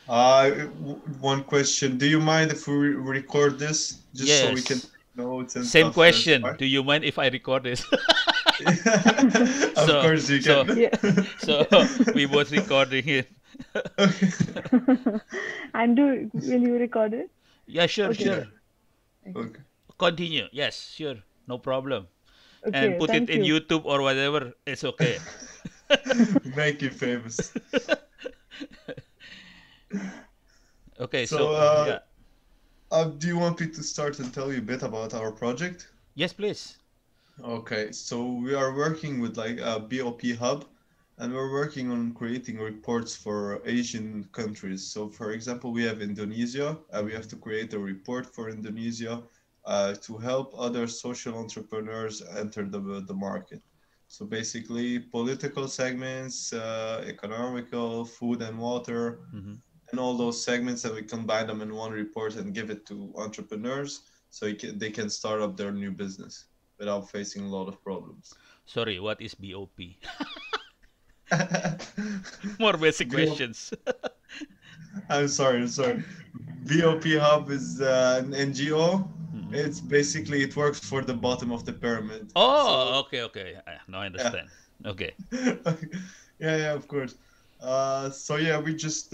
One question. Do you mind if we record this just so we can Yes. take notes and Same stuff? That's question. fine. Do you mind if I record this? Of so course you so can. Yeah. so we both recording it. Okay. And will you record it? Yeah, sure, Okay. Yeah. sure. Okay. Okay. Continue. Yes, sure. No problem. And Okay. put it Thank in you. YouTube or whatever. It's okay. Make you famous. Okay, So, so yeah. do you want me to start and tell you a bit about our project? Yes, please. Okay, so we are working with like a BOP hub, and we're working on creating reports for Asian countries. So, for example, we have Indonesia, we have to create a report for Indonesia to help other social entrepreneurs enter the market. So, basically, political segments, economical, food and water, Hmm. and all those segments, and we combine them in one report and give it to entrepreneurs so they can start up their new business without facing a lot of problems. Sorry, what is BOP? More basic BOP, questions. I'm sorry. BOP Hub is an NGO. Mhm. It's basically it works for the bottom of the pyramid. So Oh, okay, okay. Now I yeah, understand. Okay. yeah, of course. So yeah, we just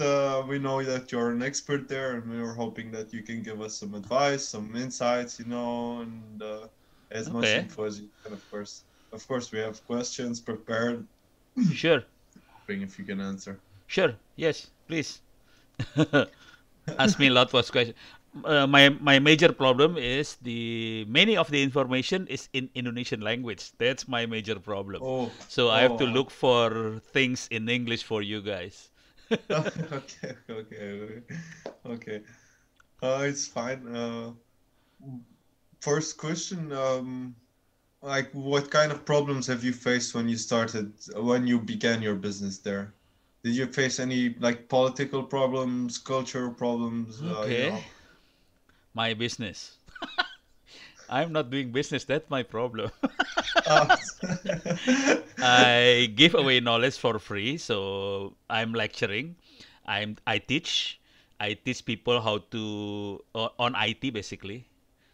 we know that you're an expert there, and we were hoping that you can give us some advice, some insights, and as much Okay. info as you can, of course. Of course, we have questions prepared, Sure. hoping if you can answer. Sure. Yes, please. Ask me a lot of questions. My major problem is the many of the information is in Indonesian language. That's my major problem. Oh, So I have to oh, look for things in English for you guys. okay, okay, okay. It's fine. First question, like what kind of problems have you faced when you began your business there? Did you face any like political problems, cultural problems, Okay. My business. I'm not doing business. That's my problem. Uh, I give away knowledge for free. So I'm lecturing. I teach. I teach people how to on IT basically.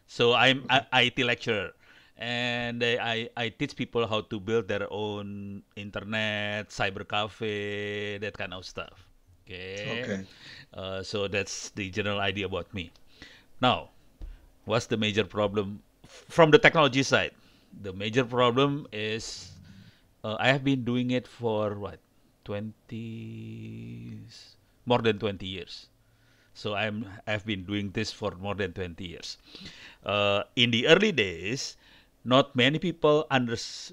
So I'm a IT lecturer, and I teach people how to build their own internet, cyber cafe, that kind of stuff. Okay, okay. so that's the general idea about me. Now, what's the major problem from the technology side? The major problem is I have been doing it for what 20 more than 20 years. So I've been doing this for more than 20 years. In the early days, not many people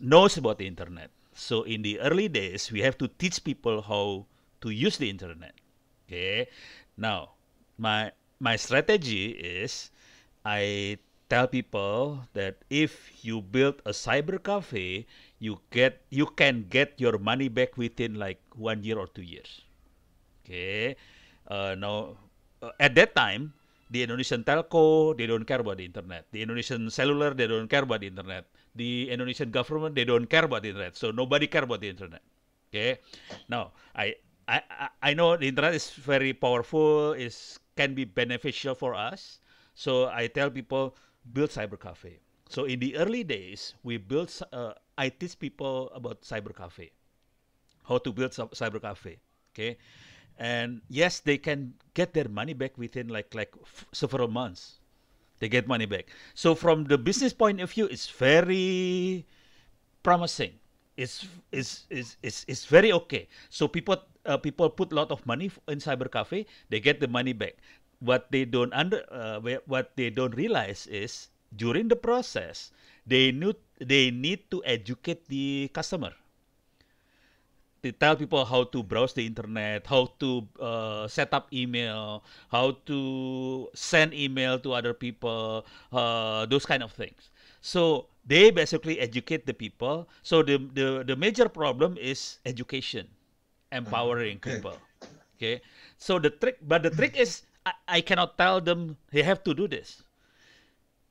knows about the internet. So in the early days, we have to teach people how to use the internet. Okay. Now, my my strategy is I tell people that if you build a cyber cafe, you can get your money back within like 1 year or 2 years. Okay. Now, at that time, the Indonesian telco, they don't care about the internet. The Indonesian cellular, they don't care about the internet. The Indonesian government, they don't care about the internet. So nobody care about the internet. Okay. Now, I know the internet is very powerful, is can be beneficial for us. So I tell people build cyber cafe. So in the early days, I teach people about cyber cafe, how to build cyber cafe. Okay, and yes, they can get their money back within several months. They get money back. So from the business point of view, it's very promising. It's very okay. So people put a lot of money in cyber cafe. They get the money back. What they don't realize is during the process they need to educate the customer, to tell people how to browse the internet, how to set up email, how to send email to other people, those kind of things. So they basically educate the people. So the major problem is education, empowering Okay. people. Okay. So the trick is I cannot tell them they have to do this.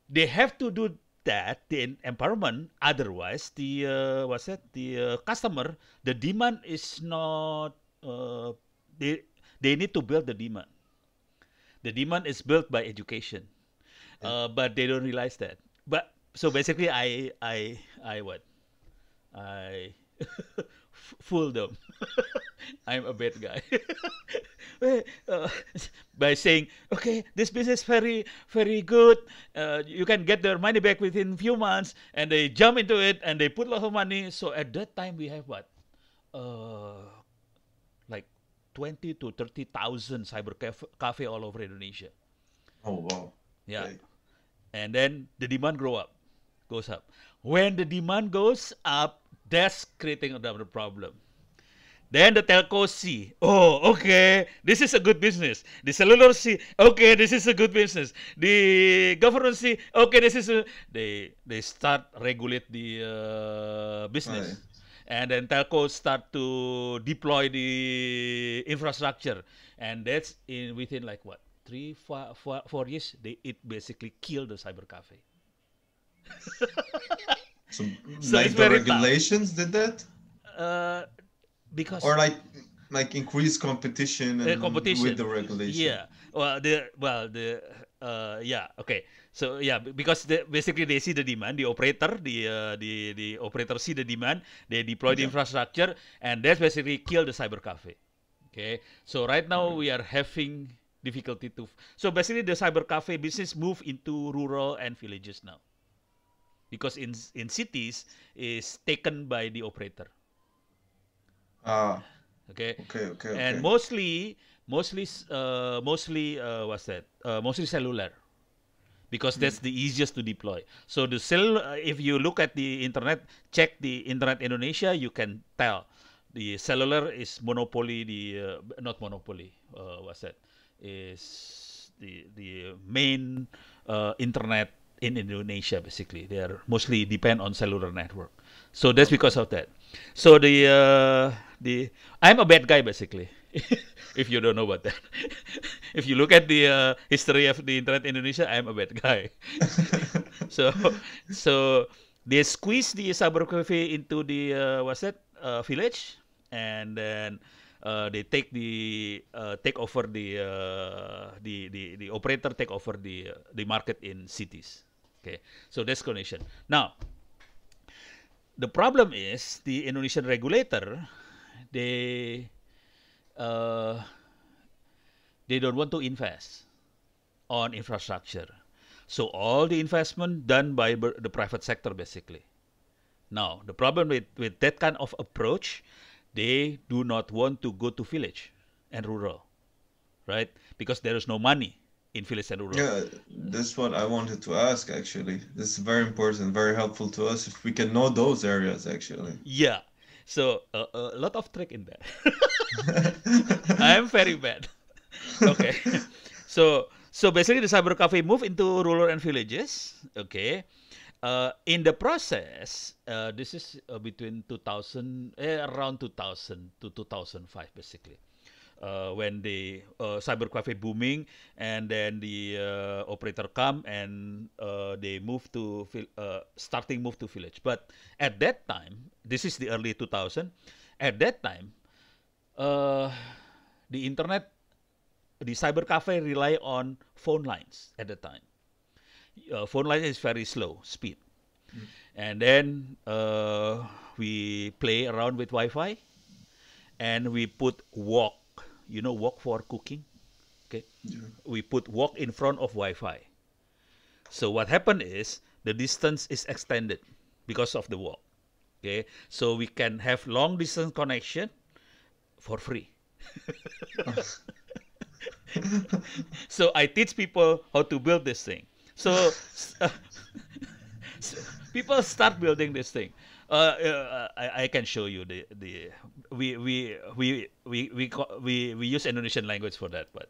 They have to do that the empowerment, otherwise the customer, the demand is not, they they need to build the demand. The demand is built by education, Yeah. but they don't realize that. But so basically, I what? I fool them. I'm a bad guy. Uh, by saying, okay, this business very good. You can get their money back within few months, and they jump into it and they put a lot of money. So at that time, we have what? Uh, like 20 to 30,000 cafe all over Indonesia. Oh wow. Yeah, Okay. and then the demand goes up. When the demand goes up, that's creating another problem. Then the telcos see, oh, okay, this is a good business. The cellular see, okay, this is a good business. The government see, okay, this is a. They start regulate the Right. business, and then telcos start to deploy the infrastructure, and that's in within like what 4 years, it basically killed the cyber cafe. So So it's like the very tough. regulations did that, Uh, because or like increased competition and with competition. the regulation. Yeah. Yeah. Okay. So yeah, because basically they see the demand, the operator see the demand, they deploy the Yeah. infrastructure, and that's basically kill the cyber cafe. Okay. So right now Right. we are having difficulty to. So basically the cyber cafe business move into rural and villages now, because in cities is taken by the operator. Ah. Okay, Okay. Okay. and Okay. what's that? Mostly cellular, because Hmm. that's the easiest to deploy. So the cell, if you look at the internet, check the internet Indonesia, you can tell the cellular is monopoly. Not monopoly. What's that? Is the main internet in Indonesia. Basically, they are mostly depend on cellular network. So that's because Okay. of that. So the I'm a bad guy basically. If you don't know about that, if you look at the history of the internet Indonesia, I'm a bad guy. So so they squeeze the cyber cafe into the what's that village, and then they take over the operator take over the market in cities. Okay, so that's connection. Now the problem is the Indonesian regulator, they uh, they don't want to invest on infrastructure. So all the investment done by the private sector basically. Now the problem with that kind of approach, they do not want to go to village and rural, right? Because there is no money in village and rural. Yeah, that's what I wanted to ask actually. This is very important, very helpful to us if we can know those areas actually. Yeah. So a lot of trick in there. I am very bad. Okay. So basically the cyber cafe move into rural and villages. Okay. In the process, this is between 2000, around 2000 to 2005, basically, when the cyber cafe booming, and then the operator come and they move to starting move to village. But at that time, this is the early 2000. At that time, uh, the internet, the cyber cafe rely on phone lines at the time. Phone line is very slow speed, Mm. and then we play around with Wi-Fi, and we put wok. You know, wok for cooking. Okay, Yeah. we put wok in front of Wi-Fi. So what happened is the distance is extended because of the wok. Okay, so we can have long distance connection for free. So I teach people how to build this thing. So people start building this thing. I can show you the we use Indonesian language for that, but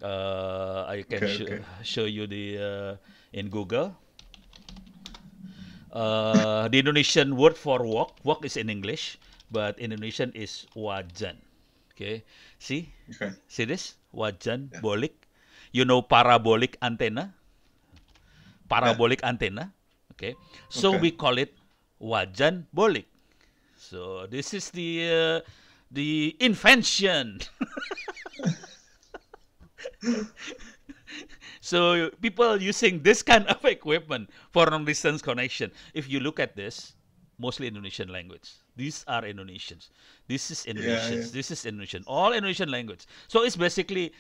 I can Okay, okay. show you the in Google. The Indonesian word for walk, walk is in English, but Indonesian is wajan. Okay, see, Okay. see this wajan Yeah. bolik. You know parabolic antenna, Yeah. parabolic antenna. Okay, so Okay. we call it wajan bolik. So this is the invention. So people using this kind of equipment for long distance connection. If you look at this, mostly Indonesian language. These are Indonesians. This is Yeah, yeah. Indonesians. This is Indonesian. All Indonesian language. So it's basically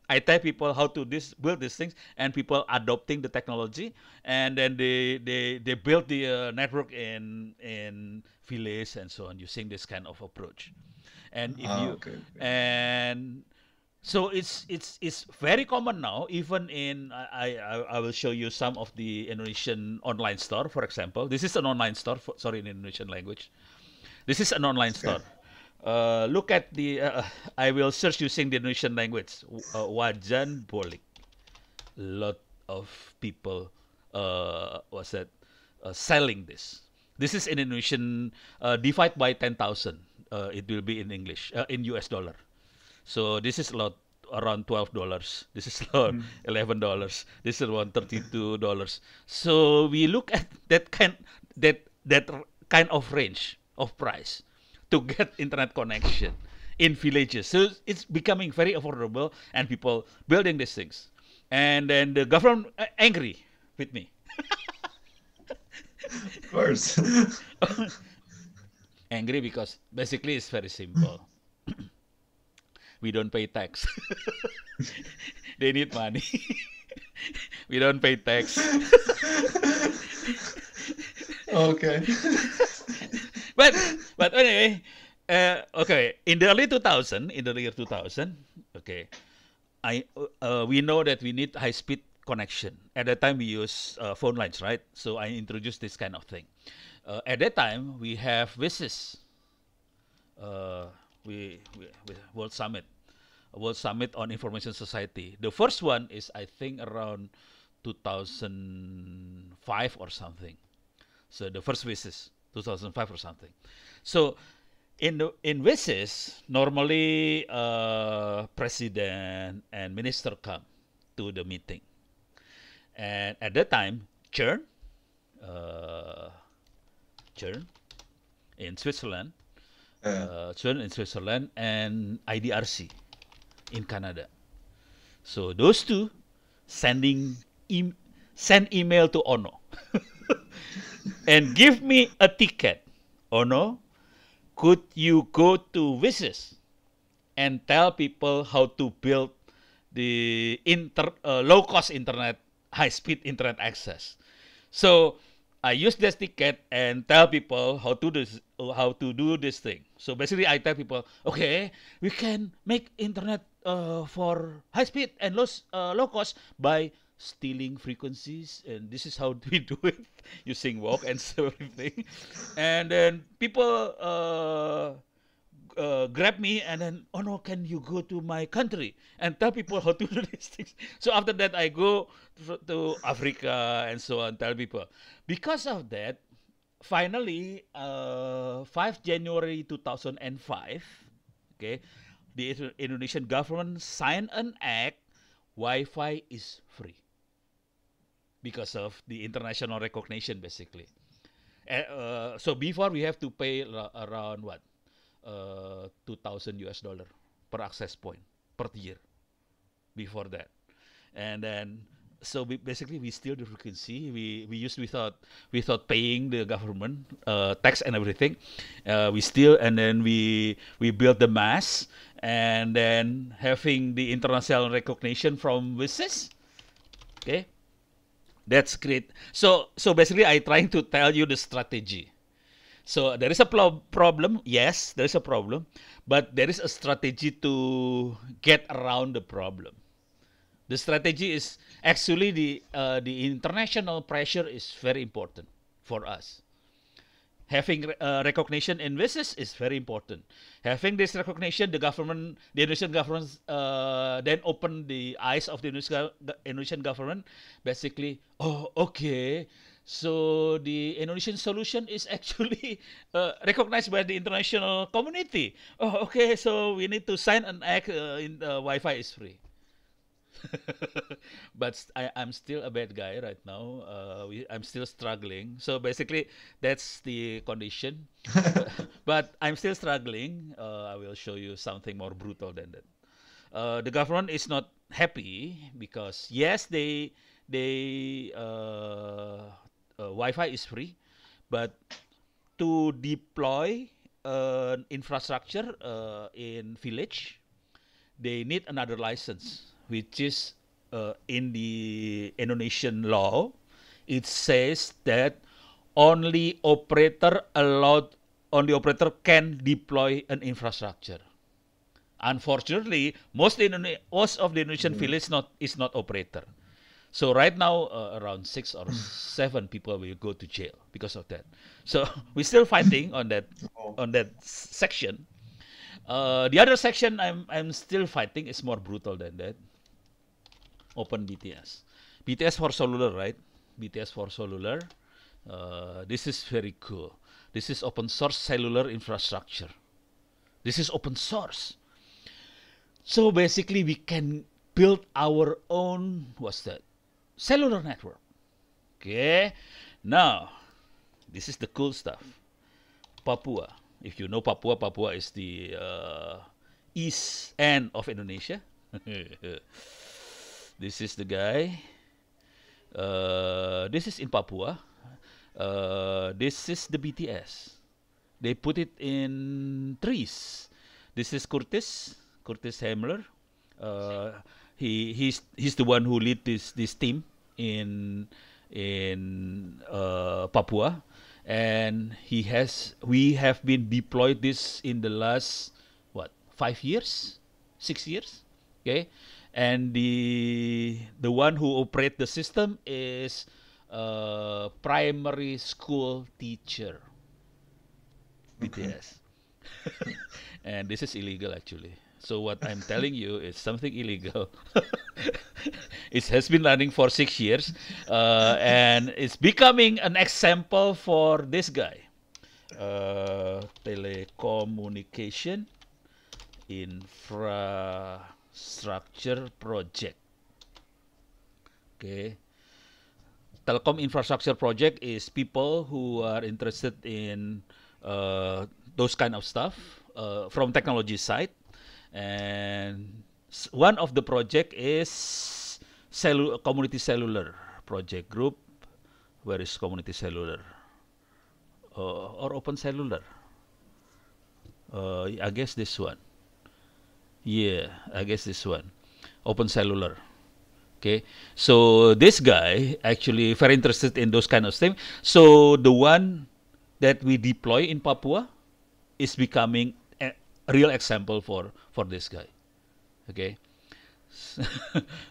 I tell people how to build these things, and people adopting the technology, and then they build the network in village and so on using this kind of approach. And if Ah, you okay, okay. and so it's very common now. Even in I will show you some of the Indonesian online store. For example, this is an online store. Sorry, in Indonesian language. This is an online It's okay. store. Look at the. I will search using the Indonesian language. Wajan Bolik. Lot of people. Was that selling this? This is in Indonesian. Divide by 10,000. It will be in English. In US dollar. So this is a lot around $12. This is around Mm. $11. This is around $32. So we look at that kind of range of price to get internet connection in villages. So it's becoming very affordable, and people building these things. And then the government angry with me. Of course. Angry because basically it's very simple. We don't pay tax. They need money. We don't pay tax. Okay. but but anyway, okay. In the early 2000, in the year 2000, okay, we know that we need high speed connection. At that time, we use phone lines, right? So I introduced this kind of thing. At that time, we have VISIS, uh, we World Summit, World Summit on Information Society. The first one is I think around 2005 or something. So the first VISIS 2005 or something. So in VISIS, normally president and minister come to the meeting, and at that time, uh, CERN in Switzerland, Yeah. CERN in Switzerland, and IDRC in Canada. So those two sending send email to Ono and give me a ticket. Ono, could you go to VISIS and tell people how to build the low cost internet, high speed internet access? So I use this ticket and tell people how to do this thing. So basically, I tell people, okay, we can make internet for high speed and low cost by stealing frequencies, and this is how we do it using walk and so everything. And then people grab me, and then, oh no, can you go to my country and tell people how to do these things? So after that, I go to Africa and so on, tell people. Because of that, finally, 5 January 2005, okay, the Indonesian government signed an act, Wi-Fi is free because of the international recognition, basically. So before we have to pay around what, 2,000 US dollar per access point per year before that, and then so basically we steal the frequency. We used without paying the government tax and everything. We steal, and then we build the mass, and then having the international recognition from VISIS. Okay, that's great. So basically, I trying to tell you the strategy. So there is a problem. Yes, there is a problem, but there is a strategy to get around the problem. The strategy is actually the international pressure is very important for us. Having recognition in VISIS is very important. Having this recognition, the Indonesian government, then open the eyes of the Indonesian government. Basically, oh, okay. So the Indonesian solution is actually recognized by the international community. Oh, okay. So we need to sign an act in Wi-Fi is free. But I'm still a bad guy right now. I'm still struggling. So basically, that's the condition. But, but I'm still struggling. I will show you something more brutal than that. The government is not happy because yes, they Wi-Fi is free, but to deploy infrastructure in village, they need another license, which is in the Indonesian law. It says that only operator allowed, only operator can deploy an infrastructure. Unfortunately, most of the Indonesian Mm. village not operator. So right now, around 6 or 7 people will go to jail because of that. So we're still fighting Oh, on that section. The other section I'm still fighting is more brutal than that. Open BTS, BTS for cellular, right? BTS for cellular. This is very cool. This is open source cellular infrastructure. This is open source. So basically, we can build our own, what's that? Cellular network. Okay. Now, this is the cool stuff. Papua. If you know Papua, Papua is the east end of Indonesia. This is the guy. This is in Papua. This is the BTS. They put it in trees. This is Curtis Hamler. Uh, he's the one who lead this team in Papua, and we have been deployed this in the last what 5 years, 6 years, okay, and the one who operate the system is a primary school teacher. okay. BTS. And this is illegal actually. So what I'm telling you is something illegal. It has been running for 6 years, and it's becoming an example for this guy. Telecommunication infrastructure project. Okay. Telecom infrastructure project is people who are interested in those kind of stuff from technology side, and one of the project is community cellular project group. Where is community cellular or open cellular? I guess this one. Yeah, I guess this one. Open cellular. Okay, so this guy actually very interested in those kind of things. So the one that we deploy in Papua is becoming a real example for this guy. Okay,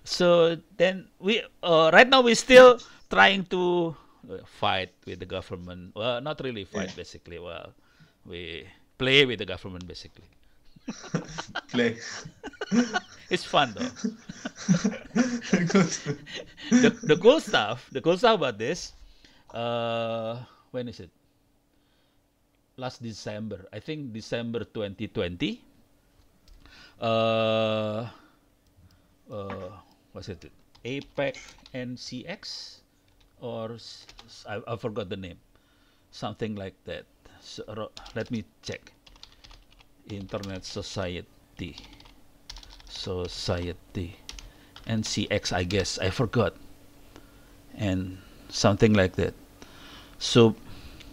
so then we right now we're still trying to fight with the government. Well, not really Yeah. fight basically. Well, we play with the government basically. Play. It's fun though. Good. The cool stuff about this, when is it? Last December, I think December 2020. Uh, what's it? APEC NCX or I forgot the name, something like that. So, let me check. Internet Society NCX, I guess I forgot, and something like that. So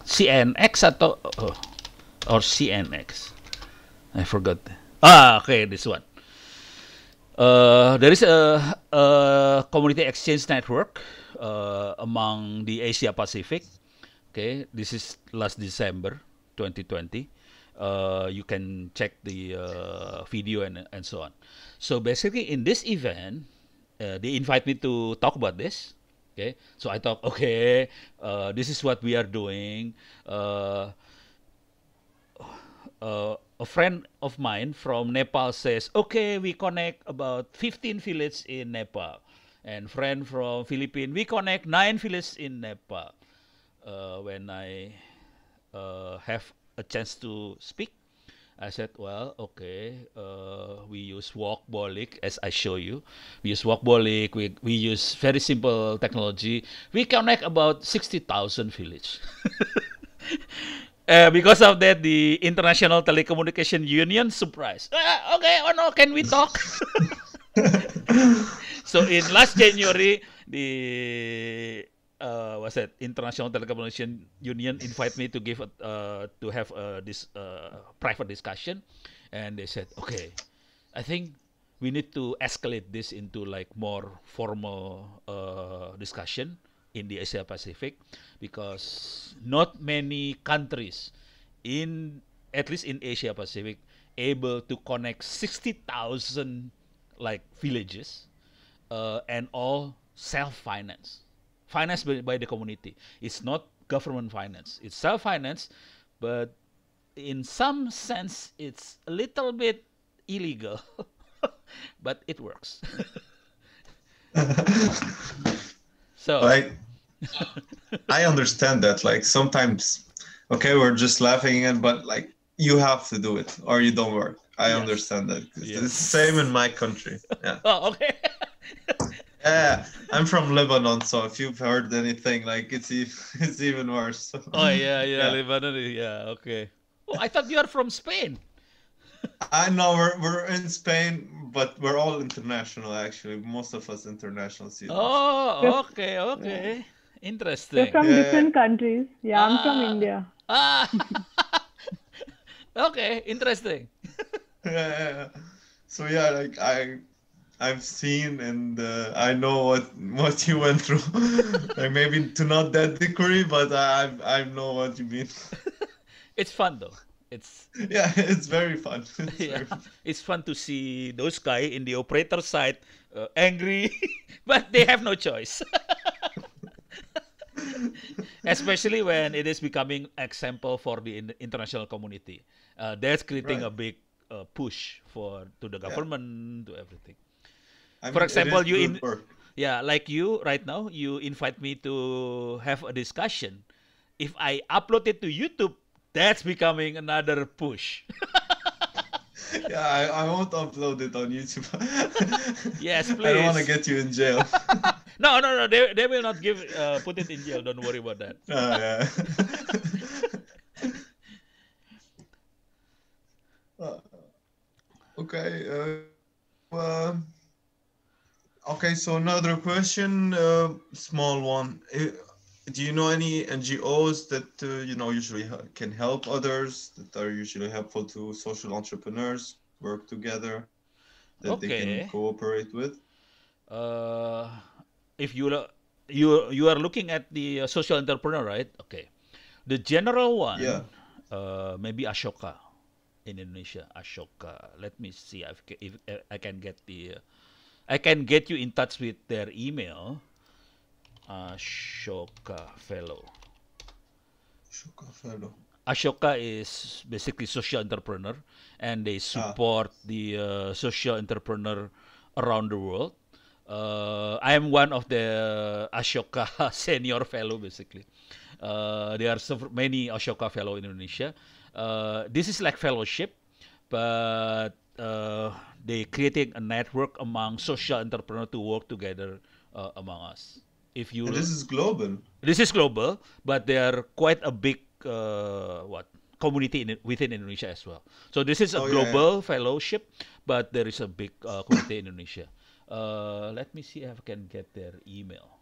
CNX atau or CNX, I forgot. Okay, this one. There is a community exchange network among the Asia Pacific. Okay, this is last December 2020. You can check the video and so on. So basically, in this event, they invite me to talk about this. Okay, so I thought, okay, this is what we are doing. A friend of mine from Nepal says, okay, we connect about 15 villages in Nepal, and friend from Philippines, we connect 9 villages in Nepal. When I have a chance to speak, I said, well, okay, we use Walkbolic as I show you. We use Walkbolic. We use very simple technology. We connect about 60,000 village. Because of that, the International Telecommunication Union surprised. Okay, oh no, can we talk? So in last January, the what's that? International Telecommunication Union invite me to give to have this private discussion, and they said, okay, I think we need to escalate this into like more formal discussion in the Asia Pacific, because not many countries in, at least in Asia Pacific, able to connect 60,000 like villages, and all self-finance, financed by the community. It's not government finance. It's self-finance, but in some sense, it's a little bit illegal, but it works. So, Like, I understand that. Like sometimes, okay, we're just laughing at, but like you have to do it or you don't work. I yes, understand that. It's the yes. same in my country. Yeah. Oh, okay. Yeah, I'm from Lebanon, so if you've heard anything, like it's even worse. Oh yeah, yeah, Yeah, Lebanon. Yeah, okay. Oh, I thought you are from Spain. I know we're in Spain, but we're all international actually. Most of us international students. We're, Oh, okay, yeah. okay. We're Interesting. from Yeah, different countries. Yeah, I'm from Ah, India. ah. Okay, interesting. yeah. So yeah, like I've seen and I know what you went through. Like maybe to not that degree, but I know what you mean. It's fun though. It's Yeah, it's very fun. It's yeah, very fun. it's fun to see those guys in the operator side angry, but they have no choice. Especially when it is becoming example for the international community. That's creating Right. a big push for to the Yeah. government, to everything. I For mean, it is example, good work. yeah, like you right now, you invite me to have a discussion. If I upload it to YouTube, that's becoming another push. Yeah, I won't upload it on YouTube. Yes, I don't want to please. get you in jail. No, no, no. They will not give put it in jail. Don't worry about that. Yeah. Uh, okay. Okay. So another question, small one. Do you know any NGOs that usually can help others, that are usually helpful to social entrepreneurs work together, that they can Okay. cooperate with? Uh, if you are looking at the social entrepreneur, right? Okay. The general Yeah. one, maybe Ashoka in Indonesia. Ashoka. Let me see if I can get the. I can get you in touch with their email. Ashoka Fellow. Shuka fellow. Ashoka is basically social entrepreneur, and they Ah, support the social entrepreneur around the world. I am one of the Ashoka senior fellow, basically. There are so many Ashoka fellow in Indonesia. This is like fellowship, but they creating a network among social entrepreneurs to work together among us. If and this you is global. This is global, but they are quite a big what community within Indonesia as well. So this is a Oh yeah, yeah. global fellowship, but there is a big community in Indonesia. Let me see if I can get their email.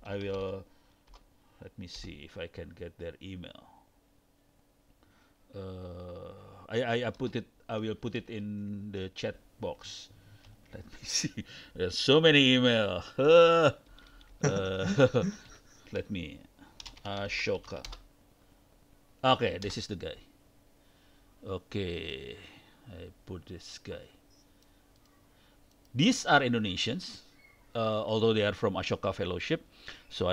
I will. Let me see if I can get their email. Uh, I put it. I will put it in the chat box. Let me see. There's so many email. Let me. Ashoka. Okay, this is the guy. Okay, I put this guy. These are Indonesians, although they are from Ashoka Fellowship. So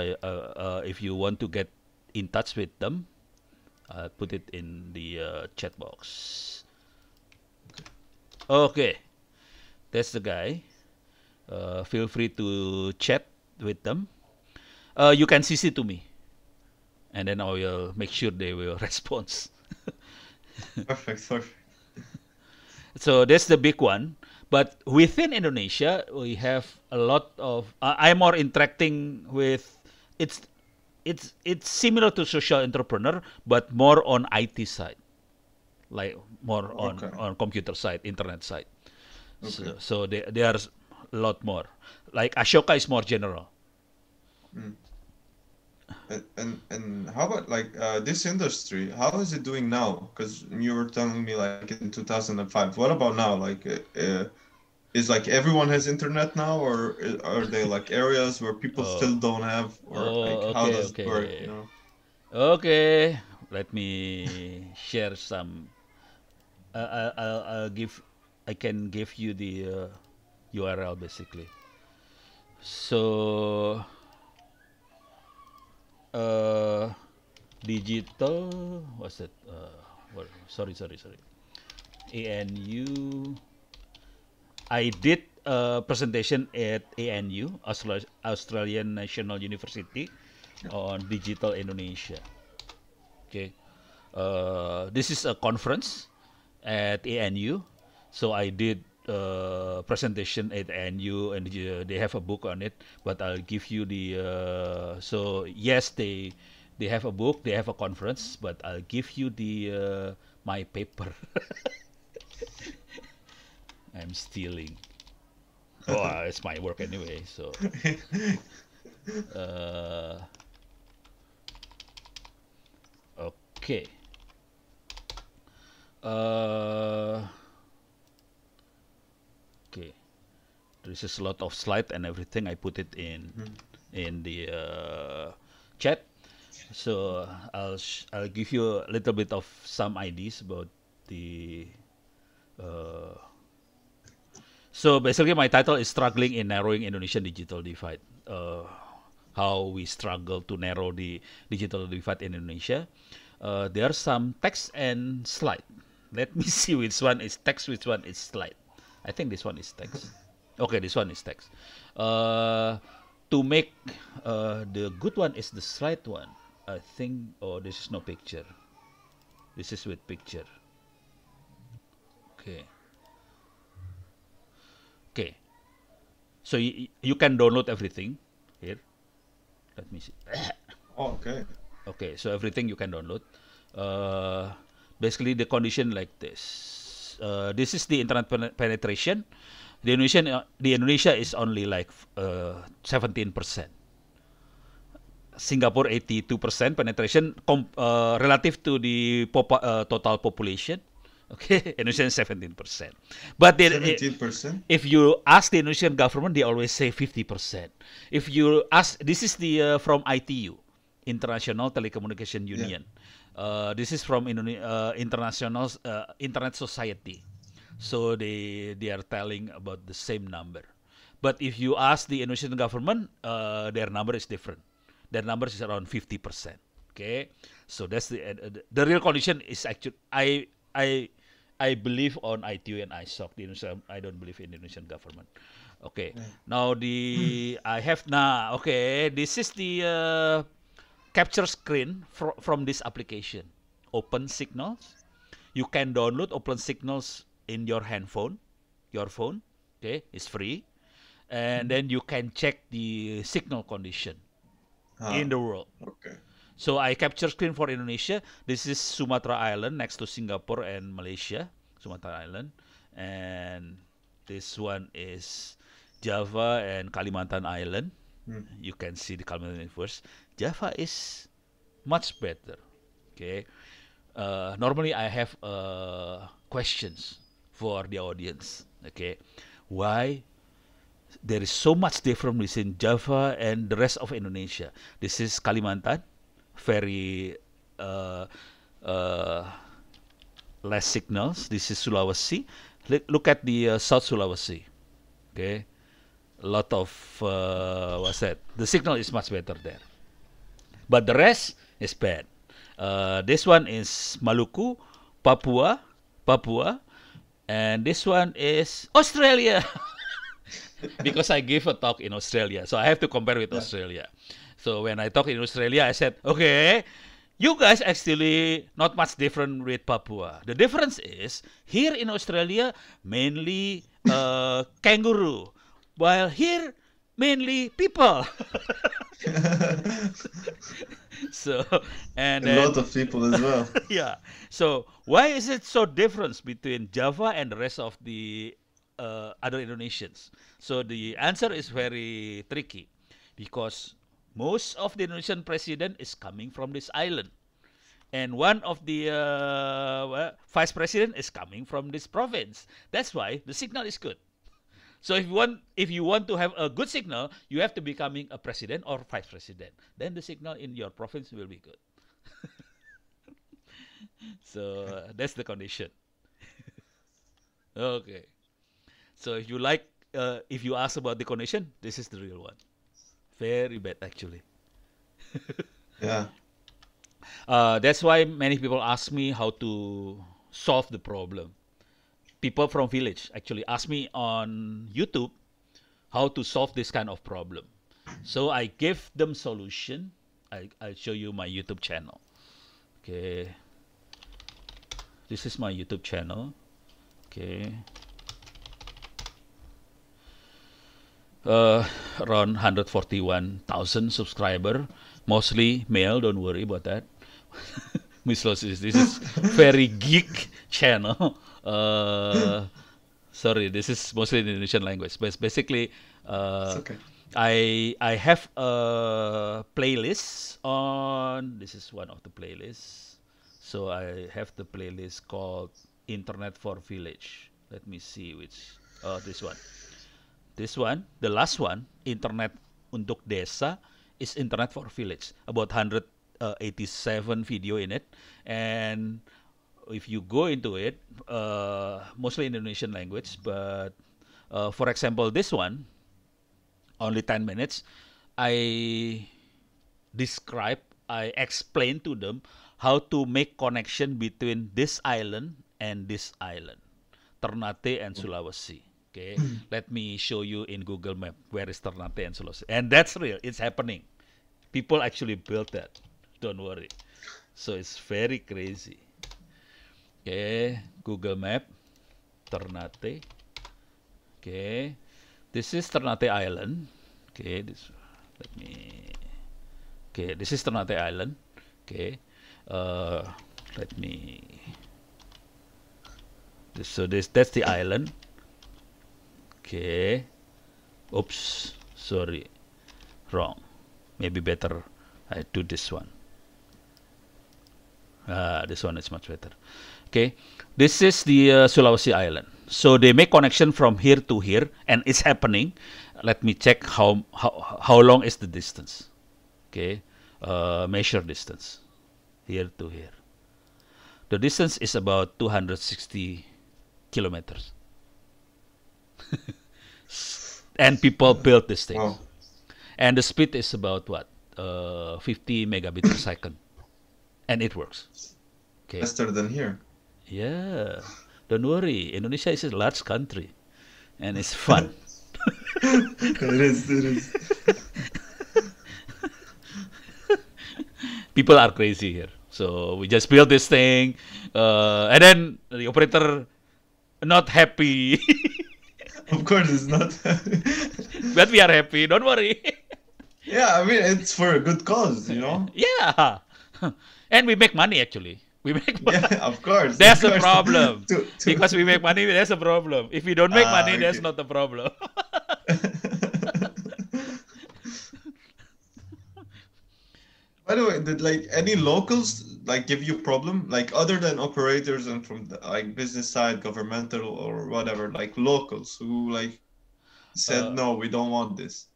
if you want to get in touch with them, I'll put it in the chat box. Okay, that's the guy. Feel free to chat with them. You can CC to me, and then I will make sure they will respond. Perfect, perfect. So that's the big one. But within Indonesia, we have a lot of. I'm more interacting with. It's it's similar to social entrepreneur, but more on IT side, like more Okay, on computer side, internet side. okay. So there's a lot more. Like Ashoka is more general. Mm. And how about like this industry? How is it doing now? Because you were telling me like in 2005. What about now? Like, is like everyone has internet now, or are there like areas where people Oh, still don't have, or like oh, how okay, does it work? You okay, know? okay. Let me share some. I'll give. I can give you the URL basically. So, uh, digital. What's it? Sorry. ANU. I did a presentation at ANU, Australian National University, on digital Indonesia. Okay. This is a conference at ANU. So I did a presentation at ANU, and they have a book on it. But I'll give you the. So yes, they have a book, they have a conference, but I'll give you the my paper. I'm stealing. Oh, it's my work anyway. So uh, okay. Uh, okay. This is a lot of slide and everything. I put it Mhm. in the chat. So I'll give you a little bit of some ideas about the. Uh, so basically, my title is struggling in narrowing Indonesian digital divide. How we struggle to narrow the digital divide in Indonesia. There are some text and slide. Let me see which one is text, which one is slide. I think this one is text. Okay, this one is text. Uh, to make the good one is the slide one. I think. Oh, this is no picture. This is with picture. Okay. Okay. So you can download everything here. Let me see. Oh, okay. Okay, so everything you can download. Uh, basically, the condition like this. This is the internet penetration. The Indonesia is only like 17%. Singapore 82% penetration relative to the total population. Okay, Indonesian 17%. But 17%? if you ask the Indonesian government, they always say 50%. If you ask, this is the from ITU, International Telecommunication Yeah. Union. This is from International Internet Society. So they are telling about the same number. But if you ask the Indonesian government, their number is different. Their number is around 50%. Okay, so that's the real condition is actually I I believe on ITU and ISOC. The Indonesian, I don't believe in the Indonesian government. Okay, Yeah. now I have now. Okay, this is the capture screen from this application. Open Signals. You can download Open Signals in your handphone, your phone. Okay, it's free, and then you can check the signal condition in Ah, the world. okay. So I capture screen for Indonesia. This is Sumatra Island next to Singapore and Malaysia. Sumatra Island, and this one is Java and Kalimantan Island. Mm. You can see the Kalimantan first. Java is much better. Okay. Normally I have questions for the audience. Okay, why there is so much difference between Java and the rest of Indonesia? This is Kalimantan, very uh, uh, less signals. This is Sulawesi. Look at the South Sulawesi. Okay, a lot of what's that? The signal is much better there, but the rest is bad. This one is Maluku, Papua, and this one is Australia. Because I gave a talk in Australia, so I have to compare with Yeah. Australia. So when I talk in Australia, I said, okay, You guys actually not much different with Papua. The difference is here in Australia mainly kangaroo, while here mainly people. So and A lot then of people as well. yeah. So why is it so difference between Java and the rest of the other Indonesians? So the answer is very tricky because most of the Indonesian president is coming from this island, and one of the vice president is coming from this province. That's why the signal is good. So if you want to have a good signal, you have to becoming a president or vice president. Then the signal in your province will be good. So that's the condition. Okay. So if you ask about the condition, this is the real one. Very bad actually. Yeah. That's why many people ask me how to solve the problem. People from village actually ask me on YouTube how to solve this kind of problem. So I give them solution. I'll show you my YouTube channel. Okay, this is my YouTube channel. Okay, around 141,000 subscriber, mostly male. Don't worry about that. Miss Los, this is very geek channel. Sorry, this is mostly in Indonesian language, but basically, It's uh, okay. I have a playlist on. This is one of the playlists. So I have the playlist called Internet for Village. Let me see which. Oh, this one. This one, the last one, Internet untuk Desa, is Internet for Village. About 187 video in it, and if you go into it, mostly Indonesian language, but for example, this one, only 10 minutes, I describe, I explain to them how to make connection between this island and this island, Ternate and Sulawesi. Okay, let me show you in Google Map where is Ternate and Sulawesi, and that's real. It's happening. People actually built that. Don't worry. So it's very crazy. Okay, Google Map, Ternate. Okay, this is Ternate Island. Okay, let me. Okay, this is Ternate Island. Okay, uh, let me. That's the island. Okay. Oops, sorry, wrong. Maybe better I do this one. This one is much better. Okay, this is the Sulawesi Island. So they make connection from here to here, and it's happening. Let me check how long is the distance. Okay, measure distance here to here. The distance is about 260 kilometers, and people built this thing. Wow. And the speed is about what? 50 megabit per second, and it works. Okay. Faster than here. Yeah. Don't worry. Indonesia is a large country, and it's fun. It is. It is. People are crazy here. So we just built this thing, and then the operator not happy, Of course, it's not. but we are happy. Don't worry. Yeah, I mean, it's for a good cause, you know? Yeah, and we make money actually. We make money. Yeah, of course. That's Of the course. problem. To- Because we make money, that's a problem. If we don't make money, that's Okay. not the problem. By the way, did like any locals like give you problem like other than operators and from the like business side, governmental or whatever, like locals who like said Uh, no, we don't want this.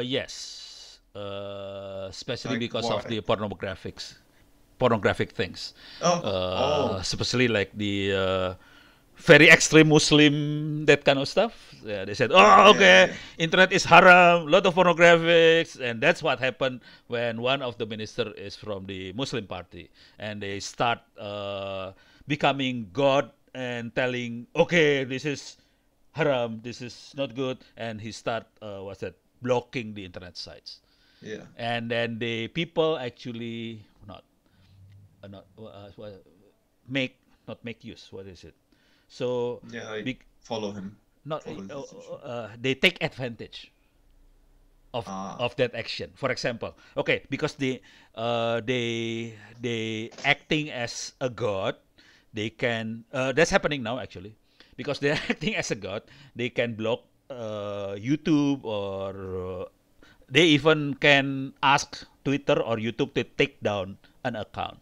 yes, especially Like because of why? the pornographic things, Oh, oh, especially like the very extreme Muslim, that kind of stuff. Yeah, they said, "Oh, yeah, okay, yeah. internet is haram, lot of pornographics," and that's what happened when one of the minister is from the Muslim party, and they start becoming God and telling, "Okay, this is haram, this is not good," and he start what's that, blocking the internet sites, Yeah. and then the people actually not not make, not make use. What is it? So, Yeah, like be, follow him, not follow his decision. they take advantage Ah, of that action. For example, okay, because they acting as a god, they can that's happening now actually, because they're acting as a god, they can block YouTube, or they even can ask Twitter or YouTube to take down an account.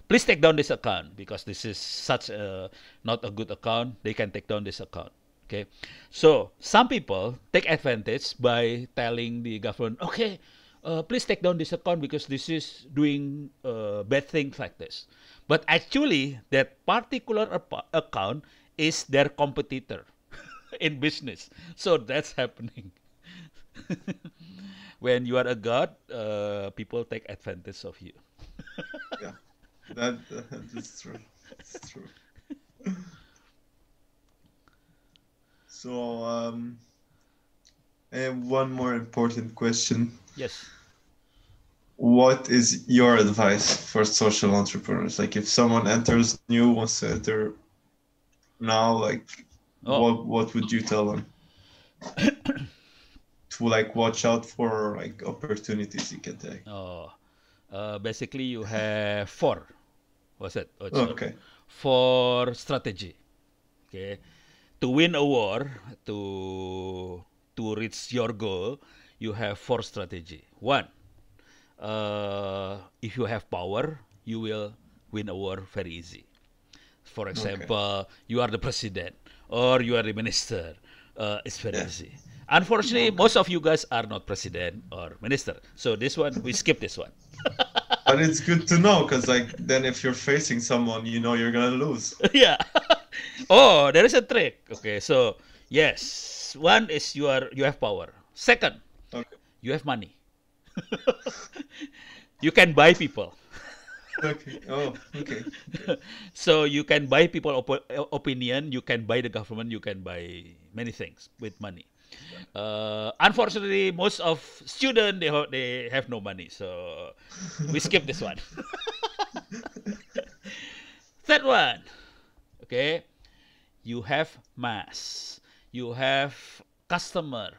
Please take down this account because this is such a not a good account. They can take down this account. Okay, so some people take advantage by telling the government, okay, please take down this account because this is doing bad things like this. But actually, that particular account is their competitor in business. So that's happening. When you are a god, people take advantage of you. yeah, that's true. That's true. So, I have one more important question. Yes. What is your advice for social entrepreneurs? Like, if someone enters new, wants to enter now, like, Oh, what would you tell them to like watch out for like opportunities you can take? oh. Basically, you have four. What's it? Oh, sorry. Okay. Four strategy. Okay. To win a war, to reach your goal, you have four strategy. One, if you have power, you will win a war very easy. For Okay. example, you are the president or you are the minister. It's very Yeah. easy. Unfortunately, Okay. most of you guys are not president or minister. So this one, we skip this one. But it's good to know because like then if you're facing someone, you know you're gonna lose. Yeah. Oh, there is a trick. Okay, so yes, one is you have power. Second, Okay. you have money. You can buy people. Okay. Oh, okay. Okay. So you can buy people opinion. You can buy the government. You can buy many things with money. Unfortunately, most of student they have no money, so we skip this one. Third one, okay, you have mass, you have customer,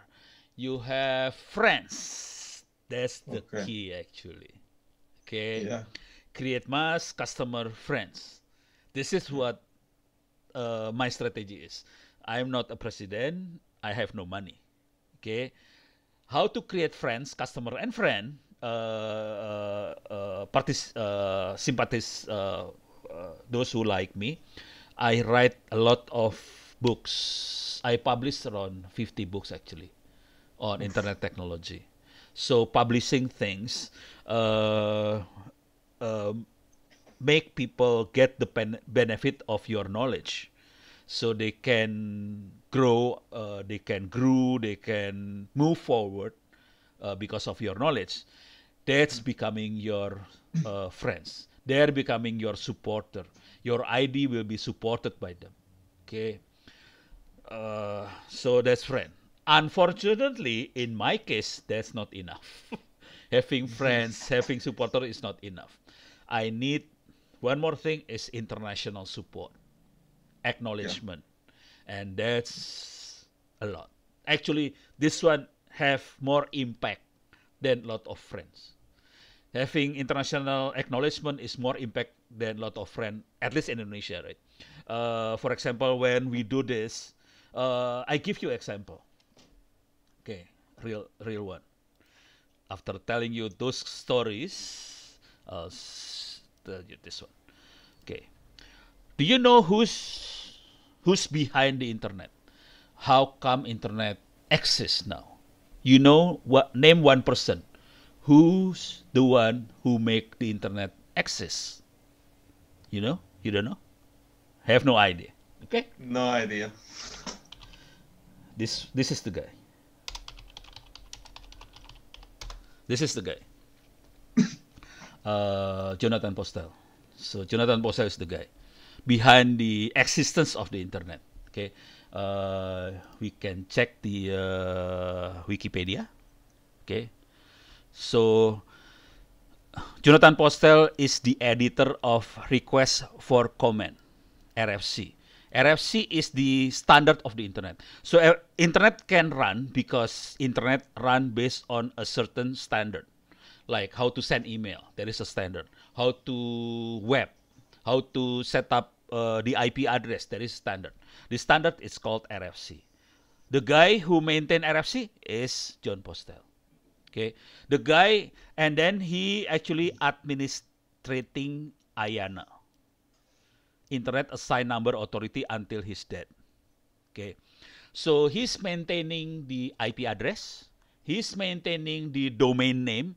you have friends. That's the Okay. key actually. Okay, Yeah. create mass, customer, friends. This is what my strategy is. I'm not a president. I have no money. Okay, how to create friends, customer, and friend, sympathies, those who like me. I write a lot of books. I published around 50 books actually on Oof. internet technology. So publishing things uh, uh, make people get the benefit of your knowledge, so they can grow, they can move forward because of your knowledge. That's becoming your friends. They're becoming your supporter. Your ID will be supported by them. Okay, so that's friend. Unfortunately, in my case, that's not enough. Having friends, having supporter is not enough. I need one more thing is international support, Yeah. acknowledgement, and that's a lot. Actually, this one have more impact than lot of friends. Having international acknowledgement is more impact than lot of friends, at least in Indonesia, right? For example, when we do this, I give you example. Okay, real one. After telling you those stories, I'll tell you this one. Okay, do you know who's behind the internet? How come internet exists now? You know what? Name one person. Who's the one who make the internet exist? You know? You don't know? Have no idea. Okay? No idea. This is the guy. This is the guy. Jonathan Postel. So Jonathan Postel is the guy behind the existence of the internet. Okay, we can check the Wikipedia. Okay, so Jonathan Postel is the editor of Request for Comment, RFC. RFC is the standard of the internet. So internet can run because internet run based on a certain standard, like how to send email. There is a standard. How to web, how to set up the IP address. There is a standard. The standard is called RFC. The guy who maintain RFC is John Postel. Okay, the guy, and then he actually administrating IANA, Internet Assigned Number Authority, until his death. Okay, so he's maintaining the IP address, he's maintaining the domain name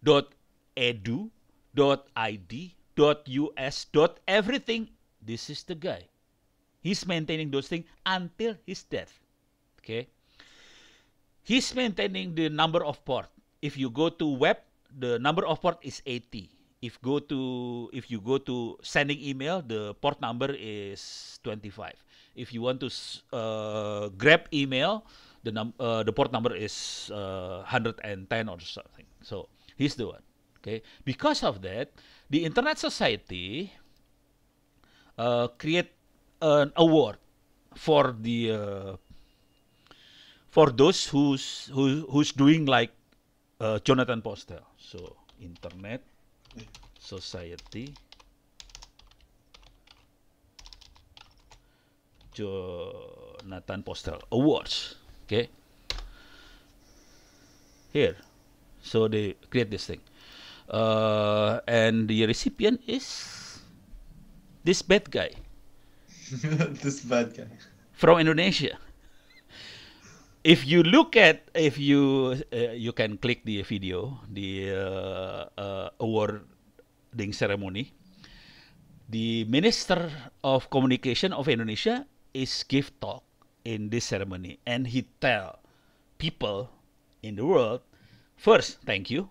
.edu, .id, .us, .everything. This is the guy. He's maintaining those things until his death. Okay, he's maintaining the number of port. If you go to web, the number of port is 80. If you go to sending email, the port number is 25. If you want to grab email, the port number is 110 or something. So he's the one. Okay, because of that, the Internet Society create an award for the for those who's doing like Jonathan Postel. So Internet Society Jonathan Postel Awards. Okay, here. So they create this thing, and the recipient is this bad guy This bad guy. from Indonesia. If you look at, if you you can click the video, the awarding ceremony. The Minister of Communication of Indonesia is give talk in this ceremony, and he tell people in the world, first, thank you,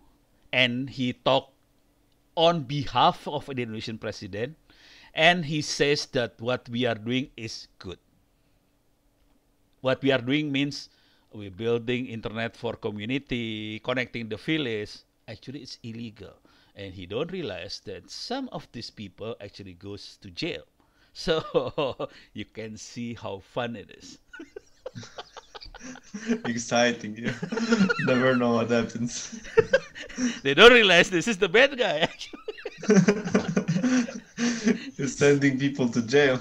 and he talk on behalf of the Indonesian president, and he says that what we are doing is good. What we are doing means we're building internet for community, connecting the village. Actually, it's illegal. And he don't realize that some of these people actually goes to jail. So you can see how fun it is. Exciting. Yeah. Never know what happens. They don't realize this is the bad guy, actually. You're sending people to jail.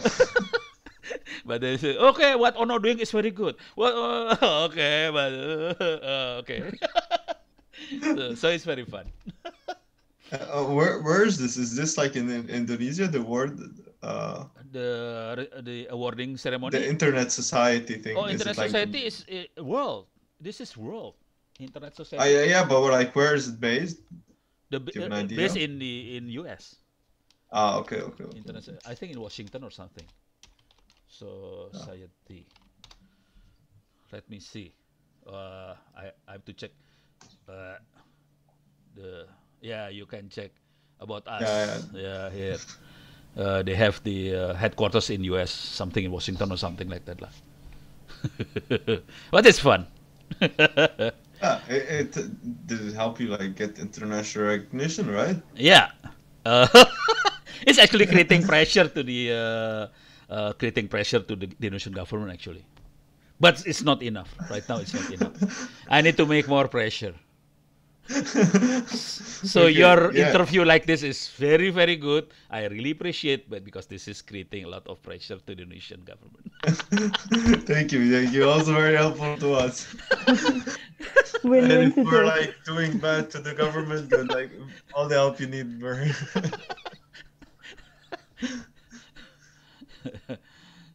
But they say, okay, what Ono doing is very good. Well, okay, but okay. So it's very fun. Where is this? Is this like in Indonesia? The word, The awarding ceremony. the Internet Society thing. Oh, Is Internet it like Society is world. This is world. Internet Ah, Society. yeah, but like where is it based? The Do you have an idea? based in US. Ah, okay, okay, okay. Internet. I think in Washington or something. Society. Let me see. I have to check. The you can check about us. Yeah, Here. They have the headquarters in US, something in Washington or something like that, lah. But it's fun. Yeah, did it help you like get international recognition, right? Yeah. Uh, it's actually creating pressure to the Indonesian government actually, but it's not enough right now. It's not enough. I need to make more pressure. So Okay, your yeah. interview like this is very, very good. I really appreciate, but because this is creating a lot of pressure to the Indonesian government. Thank you. Thank you. Also very helpful to us. Win-win And if we're situation. like doing bad to the government, then like all the help you need, we're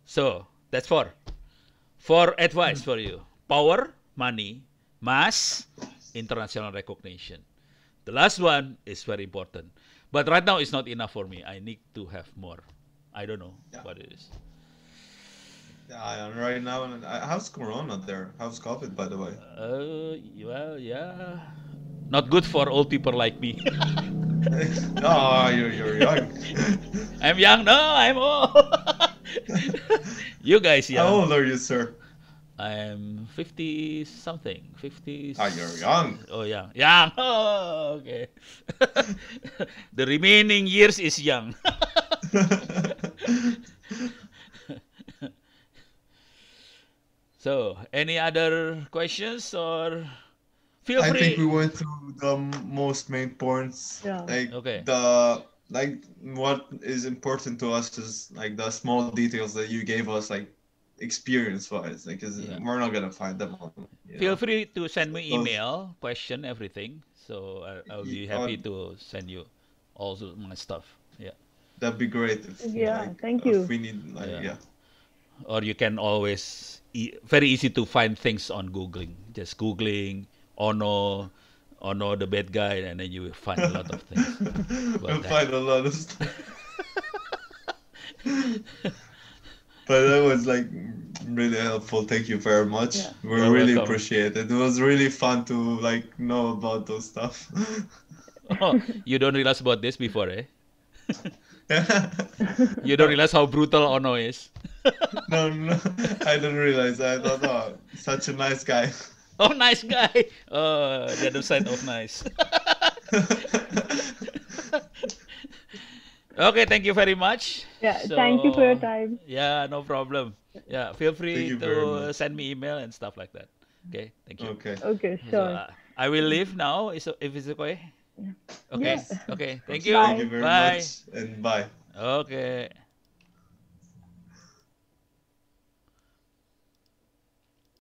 So that's four advice for you: power, money, mass, international recognition. The last one is very important, but right now it's not enough for me. I need to have more. I don't know Yeah. what it is. yeah. And right now, how's Corona there? How's COVID, by the way? Well, yeah, not good for old people like me. Oh, you're young. I'm young. No, I'm old. You guys How young. old are you, sir? I'm 50 something. 50. Ah, you're young. Oh, young. Young. Oh, okay. The remaining years is young. So, any other questions or feel I think we free? went through the most main points. Yeah. Okay. What is important to us is like the small details that you gave us, like experience wise, like 'cause Yeah. we're not gonna find them on, Feel free to So send me those, email, question, everything. So I'll be happy on to send you all my stuff. Yeah. that'd be great Yeah. Thank if you. we need like Yeah. yeah. Or you can always very easy to find things on googling, just googling ono ono the bad guy, and then you will find a lot of things about We'll that. find a lot of stuff. But that was like really helpful. Thank you very much. Yeah. We You're really welcome. appreciate it. It was really fun to like know about those stuff. Oh, you don't realize about this before, eh? You don't realize how brutal ono is. No, no, I didn't realize. I thought, oh, such a nice guy. Oh, nice guy. Oh, the other side of nice. Okay, thank you very much. Yeah. Thank you for your So, time. yeah, no problem. Yeah, feel Thank free you very to much. send me email and stuff like that. Okay, thank you. Okay, Okay. So, Sure. I will leave now, if it's okay. Yeah. Okay, okay, thank thank you. you Bye. very Bye. much, and bye. Okay.